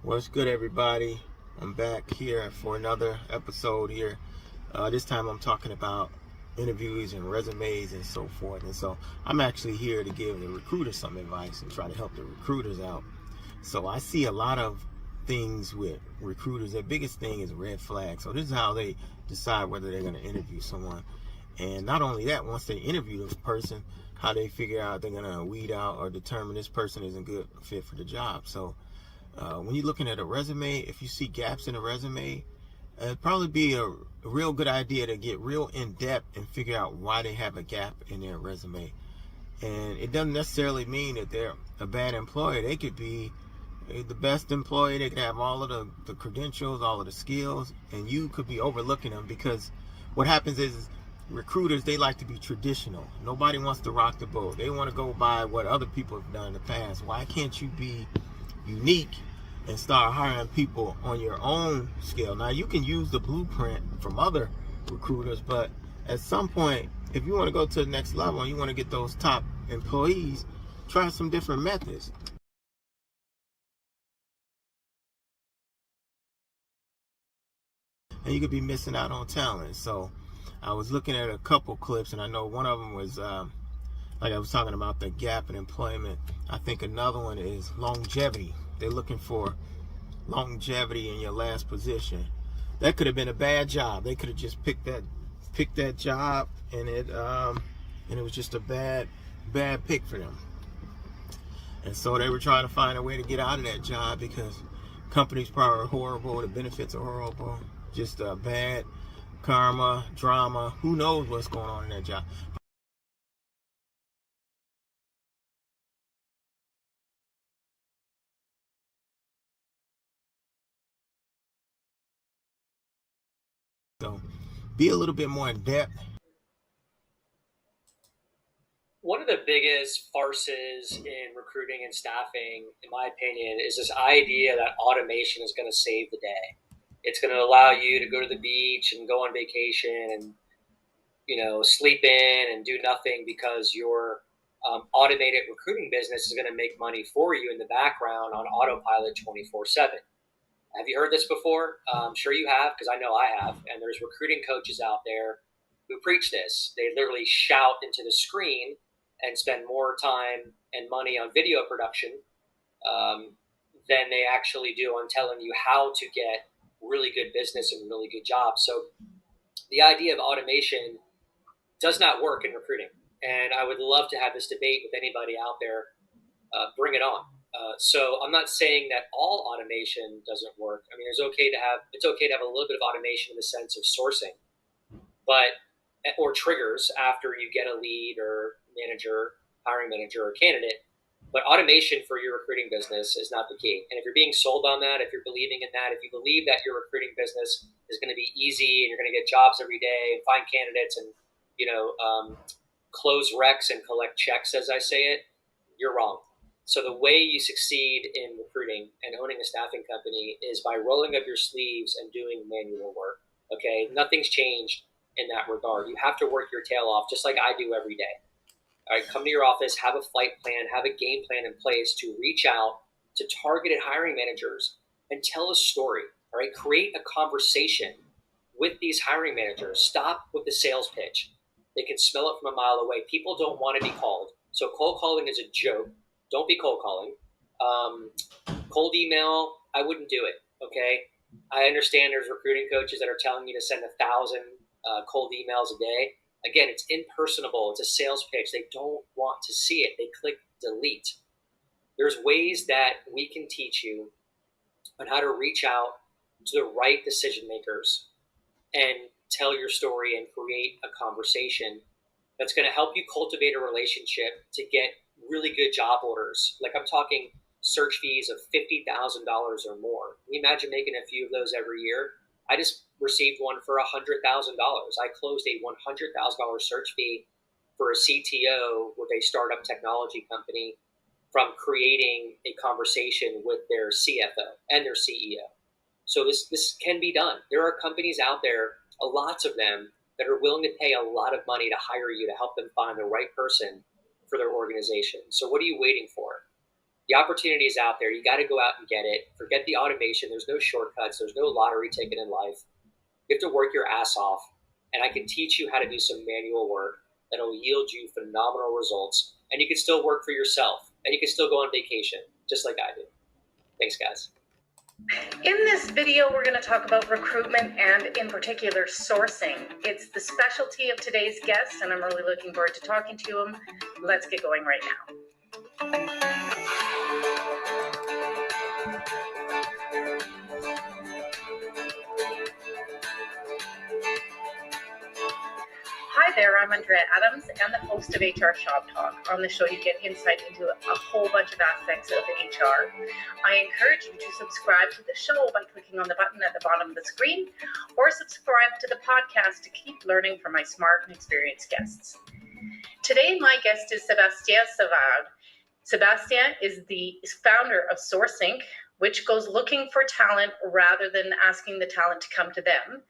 What's good, everybody? I'm back here for another episode here. This time I'm talking about interviews and resumes and so forth. And so I'm actually here to give the recruiters some advice and try to help the recruiters out. So I see a lot of things with recruiters. The biggest thing is red flags. So this is how they decide whether they're going to interview someone. And not only that, once they interview this person, how they figure out they're going to weed out or determine this person isn't a good fit for the job. So when you're looking at a resume, if you see gaps in a resume, it'd probably be a real good idea to get real in depth and figure out why they have a gap in their resume. And it doesn't necessarily mean that they're a bad employee. They could be the best employee. They could have all of the credentials, all of the skills, and you could be overlooking them because what happens is recruiters, they like to be traditional. Nobody wants to rock the boat. They want to go by what other people have done in the past. Why can't you be unique and start hiring people on your own scale? Now, you can use the blueprint from other recruiters, but at some point, if you want to go to the next level and you want to get those top employees, try some different methods. And you could be missing out on talent. So I was looking at a couple clips, and I know one of them was like I was talking about the gap in employment. I think another one is longevity. They're looking for longevity in your last position. That could have been a bad job. They could have just picked that job, and it was just a bad pick for them. And so they were trying to find a way to get out of that job because companies probably are horrible, the benefits are horrible, just bad karma, drama. Who knows what's going on in that job? So be a little bit more in depth. One of the biggest farces in recruiting and staffing, in my opinion, is this idea that automation is going to save the day. It's going to allow you to go to the beach and go on vacation and sleep in and do nothing because your automated recruiting business is going to make money for you in the background on autopilot 24/7. Have you heard this before? I'm sure you have, because I know I have. And there's recruiting coaches out there who preach this. They literally shout into the screen and spend more time and money on video production than they actually do on telling you how to get really good business and really good jobs. So the idea of automation does not work in recruiting. And I would love to have this debate with anybody out there. Bring it on. So I'm not saying that all automation doesn't work. I mean, it's okay to have a little bit of automation in the sense of sourcing, or triggers after you get a lead or manager, hiring manager, or candidate. But automation for your recruiting business is not the key. And if you're being sold on that, if you're believing in that, if you believe that your recruiting business is going to be easy and you're going to get jobs every day and find candidates and close recs and collect checks, as I say it, you're wrong. So the way you succeed in recruiting and owning a staffing company is by rolling up your sleeves and doing manual work. Okay, nothing's changed in that regard. You have to work your tail off just like I do every day. All right, come to your office, have a flight plan, have a game plan in place to reach out to targeted hiring managers and tell a story. All right, create a conversation with these hiring managers. Stop with the sales pitch. They can smell it from a mile away. People don't want to be called. So cold calling is a joke. Don't be cold calling. Cold email, I wouldn't do it, okay? I understand there's recruiting coaches that are telling you to send 1,000 cold emails a day. Again, it's impersonable. It's a sales pitch. They don't want to see it. They click delete. There's ways that we can teach you on how to reach out to the right decision makers and tell your story and create a conversation that's going to help you cultivate a relationship to get really good job orders. Like, I'm talking search fees of $50,000 or more. Can you imagine making a few of those every year? I just received one for $100,000. I closed a $100,000 search fee for a CTO with a startup technology company from creating a conversation with their CFO and their CEO. So this can be done. There are companies out there, lots of them, that are willing to pay a lot of money to hire you to help them find the right person for their organization. So what are you waiting for? The opportunity is out there. You got to go out and get it. Forget the automation. There's no shortcuts. There's no lottery ticket in life. You have to work your ass off, and I can teach you how to do some manual work that'll yield you phenomenal results, and you can still work for yourself, and you can still go on vacation, just like I do. Thanks, guys. In this video, we're going to talk about recruitment and, in particular, sourcing. It's the specialty of today's guest, and I'm really looking forward to talking to him. Let's get going right now. Hi there, I'm Andrea Adams and the host of HR Shop Talk. On the show, you get insight into a whole bunch of aspects of HR. I encourage you to subscribe to the show by clicking on the button at the bottom of the screen, or subscribe to the podcast to keep learning from my smart and experienced guests. Today, my guest is Sebastien Savard. Sebastien is the founder of SourceInc, which goes looking for talent rather than asking the talent to come to them.